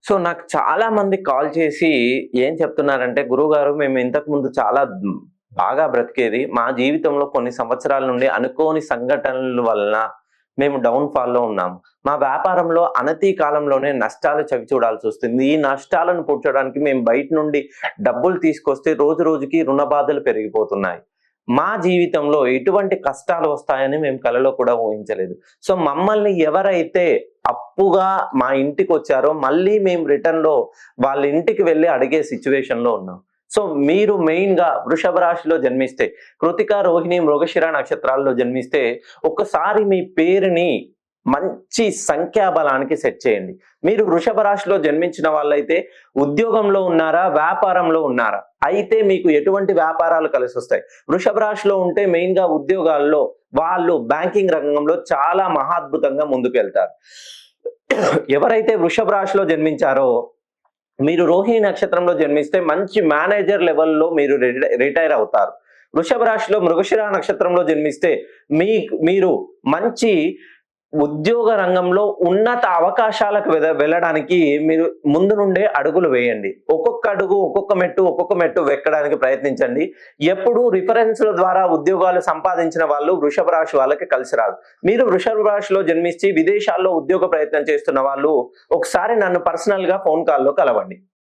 So, నాకు చాలా మంది కాల్ చేసి ఏం చెప్తున్నారంటే, "గురువుగారు మేము ఇంతకుముందు చాలా బాగా బ్రతికేది. మా జీవితంలో కొన్ని సంవత్సరాల నుండి అనుకోని సంఘటనల వలన మేము డౌన్ ఫాల్‌లో ఉన్నాము. మా వ్యాపారంలో అనతి కాలంలోనే నష్టాలు చవిచూడాల్సొస్తుంది. ఈ నష్టాలను పూడ్చడానికి మేము బయట నుండి డబ్బులు తీసుకొస్తే రోజు రోజుకి రుణ బాధలు పెరిగిపోతున్నాయి. మా జీవితంలో ఎటువంటి కష్టాలు వస్తాయని మేము కలలో కూడా ఊహించలేదు. సో, మమ్మల్ని ఎవరైతే అప్పుగా మా ఇంటికొచ్చారో మళ్ళీ మేము రిటర్న్‌లో వాళ్ళ ఇంటికి వెళ్లి అడిగే సిట్యుయేషన్‌లో ఉన్నాం. సో, మీరు మెయిన్‌గా వృషభ రాశిలో జన్మిస్తే, కృతిక, రోహిణి, మృగశిర నక్షత్రాల్లో జన్మిస్తే ఒక్కసారి మీ పేరుని మంచి సంఖ్యాబలానికి సెట్ చేయండి. మీరు వృషభ రాశిలో జన్మించిన వాళ్ళైతే ఉద్యోగంలో ఉన్నారా? వ్యాపారంలో ఉన్నారా? అయితే మీకు ఎటువంటి వ్యాపారాలు కలిసొస్తాయి? వృషభ రాశిలో ఉంటే మెయిన్‌గా ఉద్యోగాల్లో వాళ్ళు బ్యాంకింగ్ రంగంలో చాలా మహాద్భుతంగా ముందుకెళ్తారు. ఎవరైతే వృషభ రాశిలో జన్మించారో మీరు రోహిణి నక్షత్రంలో జన్మిస్తే మంచి మేనేజర్ లెవెల్‌లో మీరు రిటైర్ అవుతారు. వృషభ రాశిలో మృగశిర నక్షత్రంలో జన్మిస్తే మీరు మంచి ఉద్యోగ రంగంలో ఉన్నత అవకాశాలకు వెళ్ళడానికి మీరు ముందు నుండే అడుగులు వేయండి. ఒక్కొక్క అడుగు, ఒక్కొక్క మెట్టు ఎక్కడానికి ప్రయత్నించండి. ఎప్పుడూ రిఫరెన్స్‌ల ద్వారా ఉద్యోగాలు సంపాదించిన వాళ్ళు వృషభ రాశి వాళ్ళకి కలిసి రాదు. మీరు వృషభ రాశిలో జన్మించి విదేశాల్లో ఉద్యోగ ప్రయత్నం చేస్తున్న వాళ్ళు ఒకసారి నన్ను పర్సనల్‌గా ఫోన్ కాల్‌లో కలవండి.